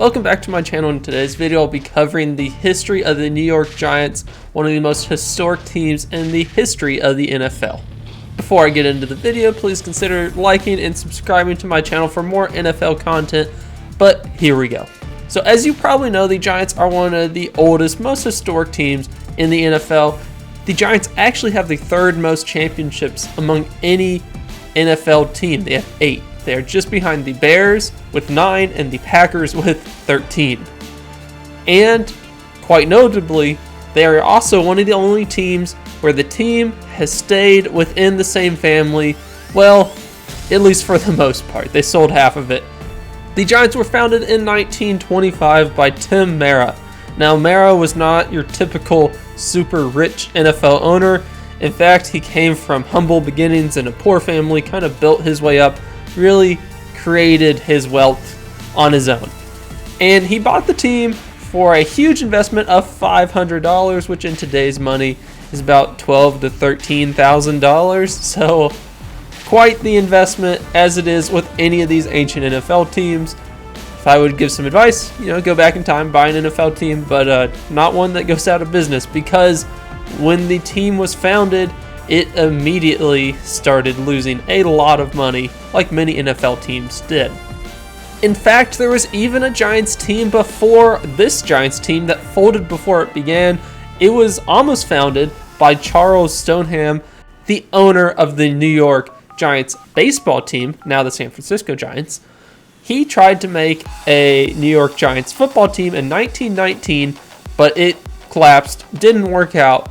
Welcome back to my channel. In today's video, I'll be covering the history of the New York Giants, one of the most historic teams in the history of the NFL. Before I get into the video, please consider liking and subscribing to my channel for more NFL content, but here we go. So as you probably know, the Giants are one of the oldest, most historic teams in the NFL. The Giants actually have the third most championships among any NFL team. They have 8. They are just behind the Bears with 9 and the Packers with 13. And quite notably, they are also one of the only teams where the team has stayed within the same family, well, at least for the most part. They sold half of it. The Giants were founded in 1925 by Tim Mara. Now, Mara was not your typical super rich NFL owner. In fact, he came from humble beginnings in a poor family, kind of built his way up, really created his wealth on his own. And he bought the team for a huge investment of $500, which in today's money is about $12,000 to $13,000. So quite the investment, as it is with any of these ancient NFL teams. If I would give some advice, go back in time, buy an NFL team, but not one that goes out of business, because when the team was founded, it immediately started losing a lot of money, like many NFL teams did. In fact, there was even a Giants team before this Giants team that folded before it began. It was almost founded by Charles Stoneham, the owner of the New York Giants baseball team, now the San Francisco Giants. He tried to make a New York Giants football team in 1919, but it collapsed, didn't work out,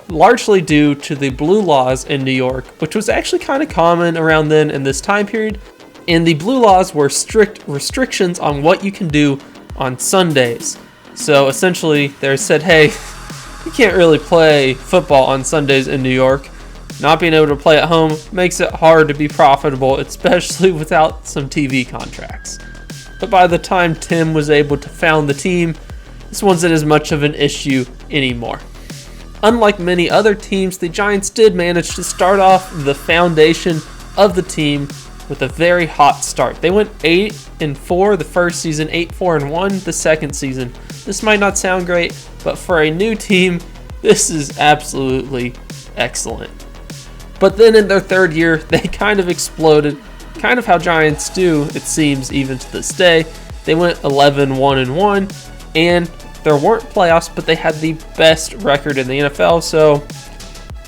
largely due to the blue laws in New York, which was actually kind of common around then in this time period. And the blue laws were strict restrictions on what you can do on Sundays. So essentially they said, hey, you can't really play football on Sundays in New York. Not being able to play at home makes it hard to be profitable, especially without some TV contracts. But by the time Tim was able to found the team, this wasn't as much of an issue anymore. Unlike many other teams, the Giants did manage to start off the foundation of the team with a very hot start. They went 8-4 the first season, 8-4-1 the second season. This might not sound great, but for a new team, this is absolutely excellent. But then in their third year, they kind of exploded, kind of how Giants do, it seems, even to this day. They went 11-1-1, and there weren't playoffs, but they had the best record in the NFL, so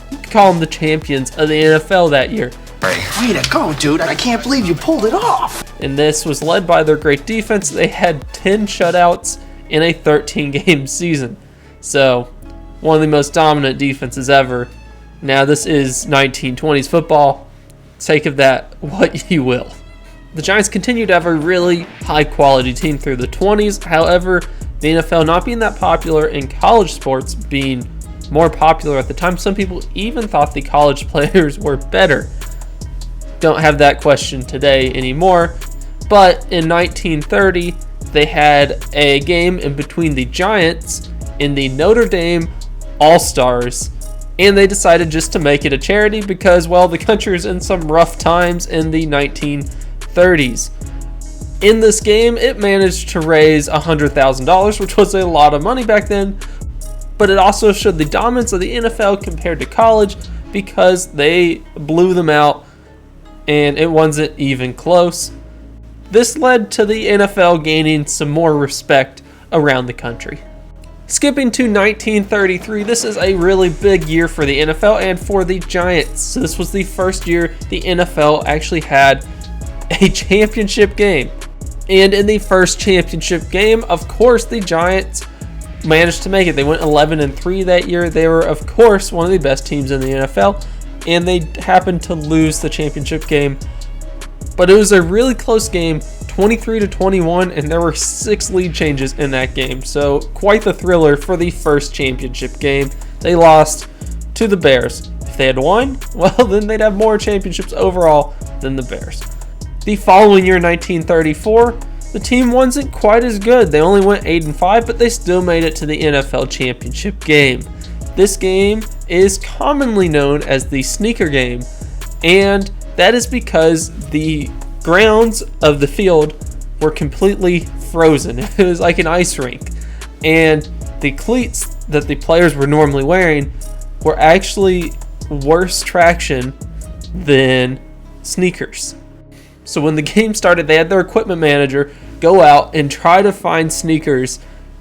you could call them the champions of the NFL that year. Way to go, dude. I can't believe you pulled it off. And this was led by their great defense. They had 10 shutouts in a 13-game season. So, one of the most dominant defenses ever. Now, this is 1920s football. Take of that what you will. The Giants continue to have a really high-quality team through the 20s. However, the NFL not being that popular and college sports being more popular at the time, some people even thought the college players were better. Don't have that question today anymore. But in 1930, they had a game in between the Giants and the Notre Dame All-Stars, and they decided just to make it a charity because, well, the country was in some rough times in the 1930s. In this game, it managed to raise $100,000, which was a lot of money back then, but it also showed the dominance of the NFL compared to college because they blew them out and it wasn't even close. This led to the NFL gaining some more respect around the country. Skipping to 1933, this is a really big year for the NFL and for the Giants. So this was the first year the NFL actually had a championship game. And in the first championship game, of course, the Giants managed to make it. They went 11-3 that year. They were, of course, one of the best teams in the NFL, and they happened to lose the championship game. But it was a really close game, 23-21, and there were 6 lead changes in that game. So quite the thriller for the first championship game. They lost to the Bears. If they had won, well, then they'd have more championships overall than the Bears. The following year, 1934, the team wasn't quite as good. They only went 8-5, but they still made it to the NFL championship game. This game is commonly known as the sneaker game, and that is because the grounds of the field were completely frozen. It was like an ice rink. And the cleats that the players were normally wearing were actually worse traction than sneakers. So when the game started, they had their equipment manager go out and try to find sneakers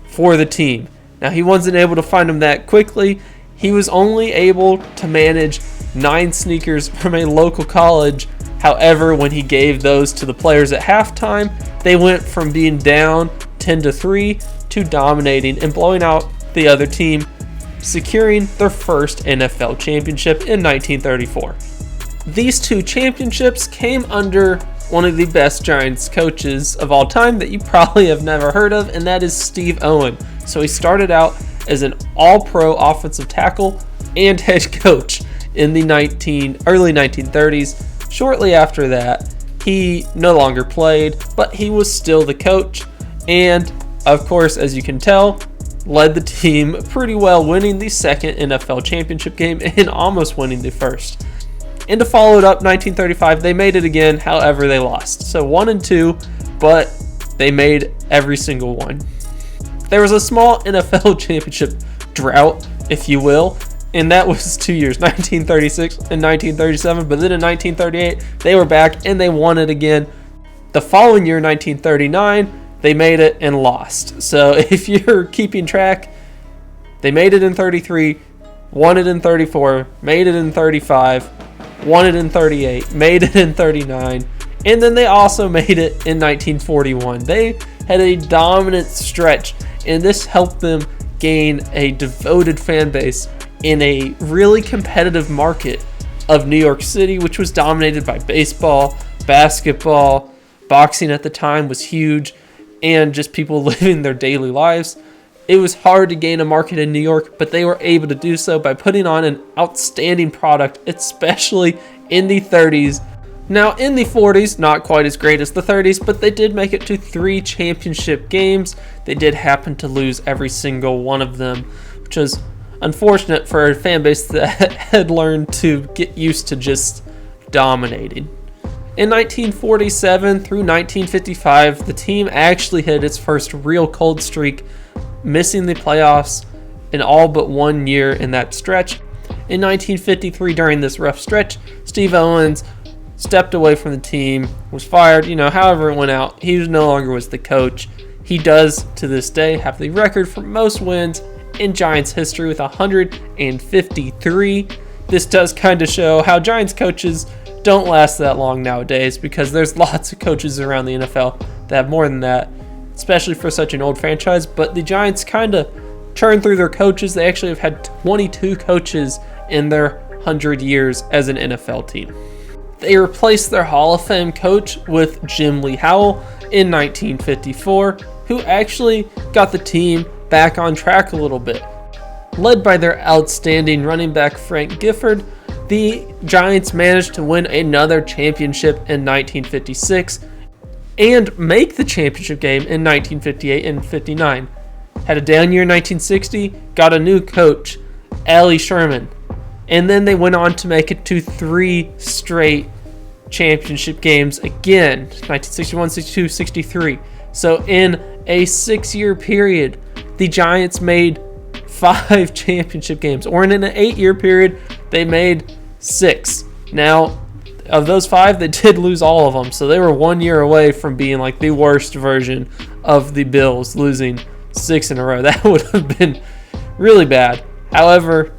for the team. Now, he wasn't able to find them that quickly. He was only able to manage 9 sneakers from a local college. However, when he gave those to the players at halftime, they went from being down 10-3 to dominating and blowing out the other team, securing their first NFL championship in 1934. These 2 championships came under one of the best Giants coaches of all time that you probably have never heard of, and that is Steve Owen. So he started out as an all-pro offensive tackle and head coach in the early 1930s. Shortly after that, he no longer played, but he was still the coach, and of course, as you can tell, led the team pretty well, winning the second NFL championship game and almost winning the first. And to follow it up, 1935, they made it again. However, they lost. So 1-2, but they made every single one. There was a small NFL championship drought, if you will, and that was 2 years, 1936 and 1937. But then in 1938, they were back and they won it again. The following year, 1939, they made it and lost. So if you're keeping track, they made it in 33, won it in 34, made it in 35, won it in 38, made it in 39, and then they also made it in 1941. They had a dominant stretch, and this helped them gain a devoted fan base in a really competitive market of New York City, which was dominated by baseball, basketball, boxing at the time was huge, and just people living their daily lives. It was hard to gain a market in New York, but they were able to do so by putting on an outstanding product, especially in the 30s. Now, in the 40s, not quite as great as the 30s, but they did make it to 3 championship games. They did happen to lose every single one of them, which was unfortunate for a fan base that had learned to get used to just dominating. In 1947 through 1955, the team actually hit its first real cold streak, missing the playoffs in all but 1 year in that stretch. In 1953, during this rough stretch, Steve Owens stepped away from the team, was fired, however it went out. He no longer was the coach. He does, to this day, have the record for most wins in Giants history with 153. This does kind of show how Giants coaches don't last that long nowadays, because there's lots of coaches around the NFL that have more than that, especially for such an old franchise. But the Giants kind of churn through their coaches. They actually have had 22 coaches in their 100 years as an NFL team. They replaced their Hall of Fame coach with Jim Lee Howell in 1954, who actually got the team back on track a little bit. Led by their outstanding running back Frank Gifford, the Giants managed to win another championship in 1956 and make the championship game in 1958 and 59. Had a down year in 1960, got a new coach, Allie Sherman, and then they went on to make it to 3 straight championship games again, 1961, 62, 63. So in a 6-year period, the Giants made 5 championship games, or in an 8-year period, they made 6. Now, of those 5, they did lose all of them, so they were 1 year away from being like the worst version of the Bills, losing 6 in a row. That would have been really bad. However,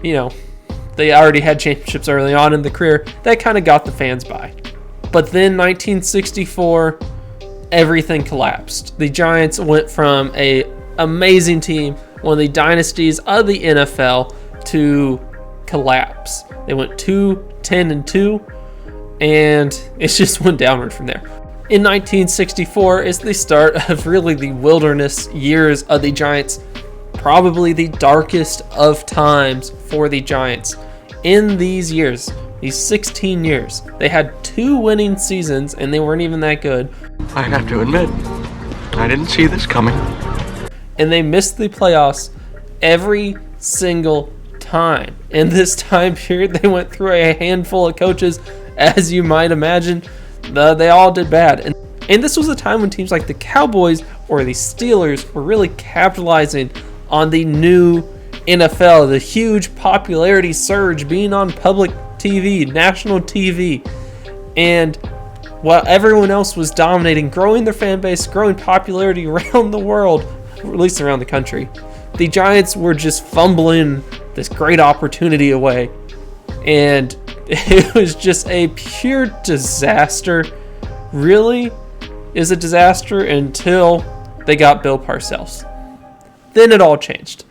they already had championships early on in the career. That kind of got the fans by. But then 1964, everything collapsed. The Giants went from an amazing team, one of the dynasties of the NFL, to collapse. They went 2-10-2, and it just went downward from there. In 1964 is the start of really the wilderness years of the Giants, probably the darkest of times for the Giants. In these years, these 16 years, they had 2 winning seasons, and they weren't even that good. I have to admit, I didn't see this coming. And they missed the playoffs every single time. In this time period, they went through a handful of coaches, as you might imagine. They all did bad. And And this was a time when teams like the Cowboys or the Steelers were really capitalizing on the new NFL, the huge popularity surge, being on public TV, national TV. And while everyone else was dominating, growing their fan base, growing popularity around the world, or at least around the country, the Giants were just fumbling this great opportunity away. And it was just a pure disaster. Really is a disaster until they got Bill Parcells. Then it all changed.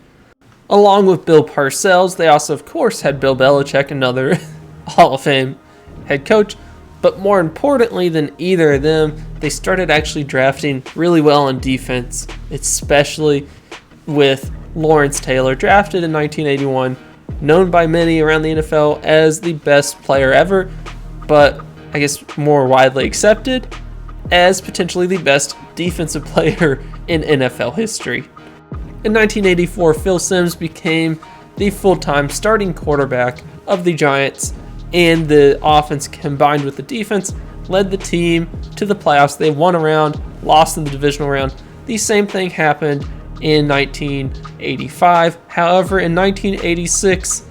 Along with Bill Parcells, they also, of course, had Bill Belichick, another Hall of Fame head coach. But more importantly than either of them, they started actually drafting really well on defense, especially with Lawrence Taylor, drafted in 1981, known by many around the NFL as the best player ever, but I guess more widely accepted as potentially the best defensive player in NFL history. In 1984, Phil Simms became the full-time starting quarterback of the Giants, and the offense combined with the defense led the team to the playoffs. They won a round, lost in the divisional round. The same thing happened in 1985. However, in 1986,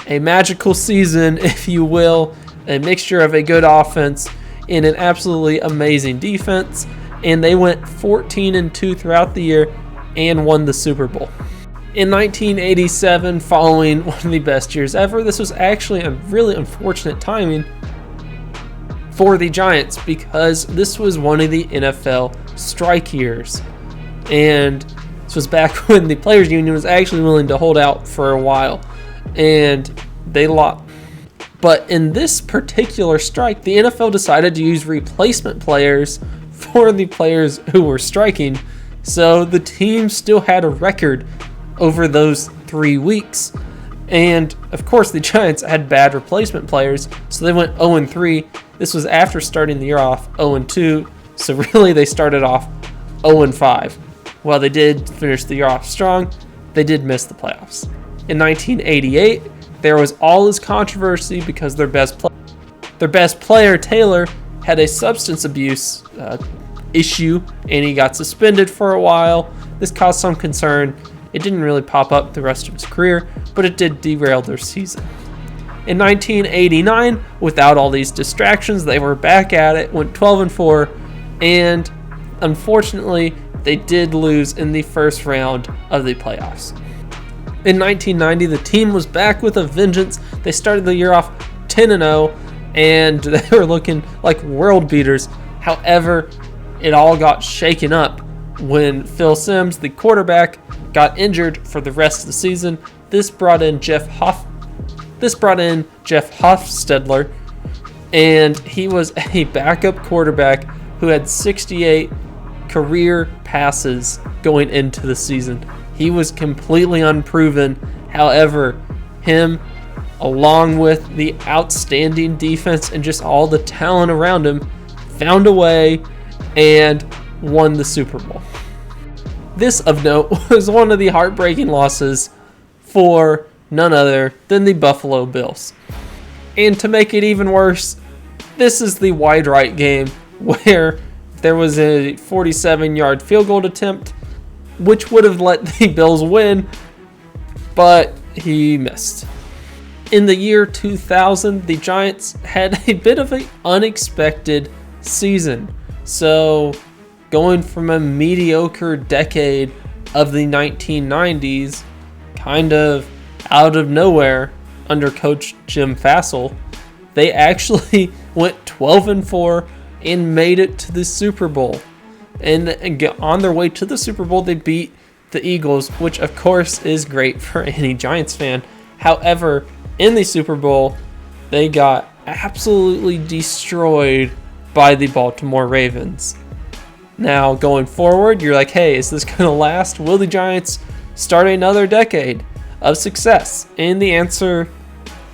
a magical season, if you will, a mixture of a good offense and an absolutely amazing defense, and they went 14-2 throughout the year and won the Super Bowl. In 1987, following one of the best years ever, this was actually a really unfortunate timing for the Giants because this was one of the NFL strike years. And this was back when the Players Union was actually willing to hold out for a while. And they lost. But in this particular strike, the NFL decided to use replacement players for the players who were striking. So the team still had a record over those 3 weeks. And of course, the Giants had bad replacement players, so they went 0-3. This was after starting the year off 0-2. So really, they started off 0-5. While they did finish the year off strong, they did miss the playoffs. In 1988, there was all this controversy because their best player, Taylor, had a substance abuse issue, and he got suspended for a while. This caused some concern. It didn't really pop up the rest of his career, but it did derail their season. In 1989, without all these distractions, they were back at it, went 12-4, and unfortunately, they did lose in the first round of the playoffs. In 1990, the team was back with a vengeance. They started the year off 10-0, and they were looking like world beaters. However, it all got shaken up when Phil Simms, the quarterback, got injured for the rest of the season. This brought in Jeff Hofstadler, and he was a backup quarterback who had 68 career passes going into the season. He was completely unproven. However, him, along with the outstanding defense and just all the talent around him, found a way and won the Super Bowl. This, of note, was one of the heartbreaking losses for none other than the Buffalo Bills. And to make it even worse, this is the wide right game where there was a 47-yard field goal attempt, which would have let the Bills win, but he missed. In the year 2000, the Giants had a bit of an unexpected season. So, going from a mediocre decade of the 1990s, kind of out of nowhere under Coach Jim Fassel, they actually went 12-4 and made it to the Super Bowl. And on their way to the Super Bowl, they beat the Eagles, which of course is great for any Giants fan. However, in the Super Bowl, they got absolutely destroyed by the Baltimore Ravens. Now, going forward, you're like, hey, is this going to last? Will the Giants start another decade of success? And the answer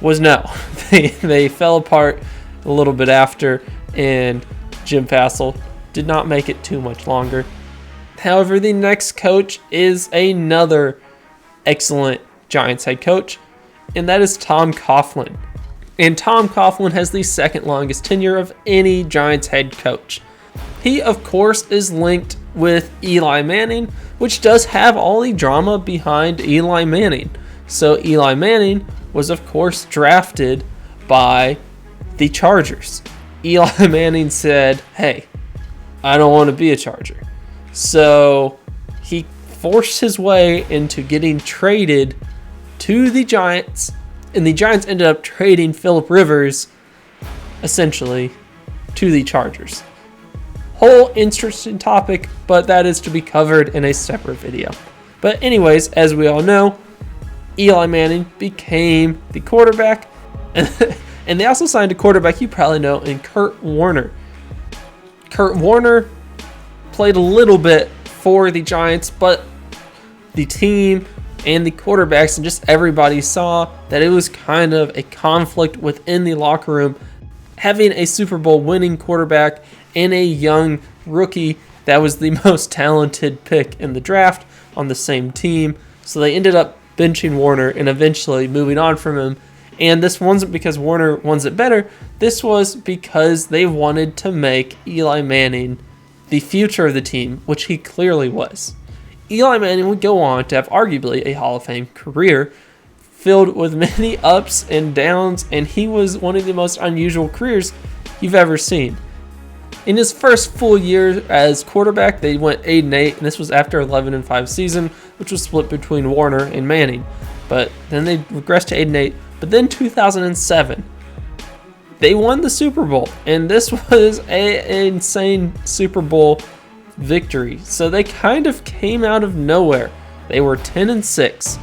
was no. They fell apart a little bit after, and Jim Fassel did not make it too much longer. However, the next coach is another excellent Giants head coach, and that is Tom Coughlin. And Tom Coughlin has the second longest tenure of any Giants head coach. He, of course, is linked with Eli Manning, which does have all the drama behind Eli Manning. So Eli Manning was, of course, drafted by the Chargers. Eli Manning said, hey, I don't want to be a Charger. So he forced his way into getting traded to the Giants, and the Giants ended up trading Phillip Rivers, essentially, to the Chargers. Whole interesting topic, but that is to be covered in a separate video. But anyways, as we all know, Eli Manning became the quarterback, and they also signed a quarterback you probably know in Kurt Warner. Kurt Warner played a little bit for the Giants, but the team and the quarterbacks and just everybody saw that it was kind of a conflict within the locker room, having a Super Bowl winning quarterback and a young rookie that was the most talented pick in the draft on the same team. So they ended up benching Warner and eventually moving on from him. And this wasn't because Warner wants it better. This was because they wanted to make Eli Manning the future of the team, which he clearly was. Eli Manning would go on to have arguably a Hall of Fame career filled with many ups and downs, and he was one of the most unusual careers you've ever seen. In his first full year as quarterback, they went 8-8, and this was after 11-5 season, which was split between Warner and Manning. But then they regressed to 8-8. But then 2007, they won the Super Bowl, and this was an insane Super Bowl victory. So they kind of came out of nowhere. They were 10-6.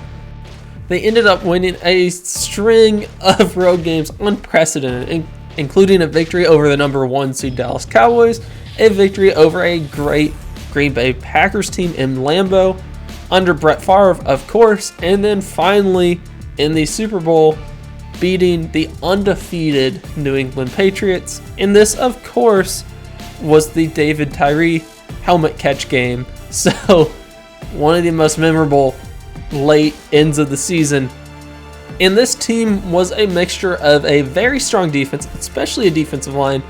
They ended up winning a string of road games unprecedented, including a victory over the number 1 seed Dallas Cowboys, a victory over a great Green Bay Packers team in Lambeau under Brett Favre, of course, and then finally in the Super Bowl beating the undefeated New England Patriots. And this, of course, was the David Tyree helmet catch game. So one of the most memorable late ends of the season. And this team was a mixture of a very strong defense, especially a defensive line,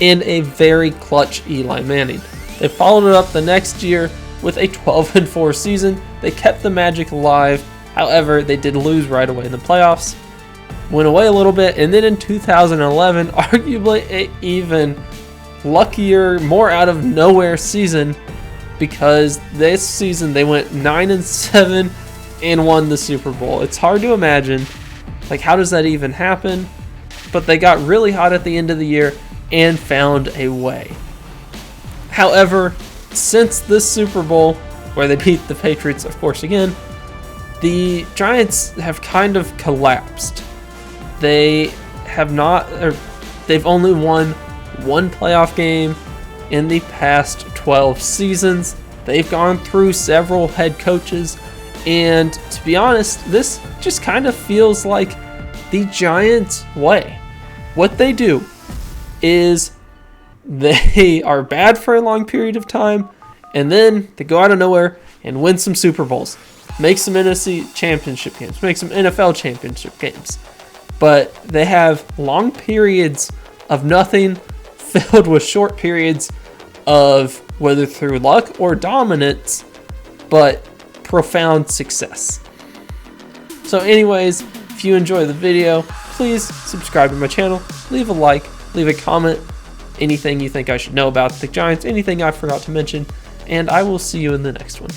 and a very clutch Eli Manning. They followed it up the next year with a 12-4 season. They kept the magic alive. However, they did lose right away in the playoffs. Went away a little bit, and then in 2011, arguably an even luckier, more out of nowhere season, because this season they went 9-7 and won the Super Bowl. It's hard to imagine, like, how does that even happen? But they got really hot at the end of the year and found a way. However, since this Super Bowl, where they beat the Patriots, of course, again, the Giants have kind of collapsed. They have not, or they've only won one playoff game in the past 12 seasons. They've gone through several head coaches, and to be honest, this just kind of feels like the Giants' way. What they do is they are bad for a long period of time, and then they go out of nowhere and win some Super Bowls, make some NFC championship games, make some NFL championship games. But they have long periods of nothing filled with short periods of, whether through luck or dominance, but profound success. So anyways, if you enjoy the video, please subscribe to my channel, leave a like, leave a comment, anything you think I should know about the Giants, anything I forgot to mention, and I will see you in the next one.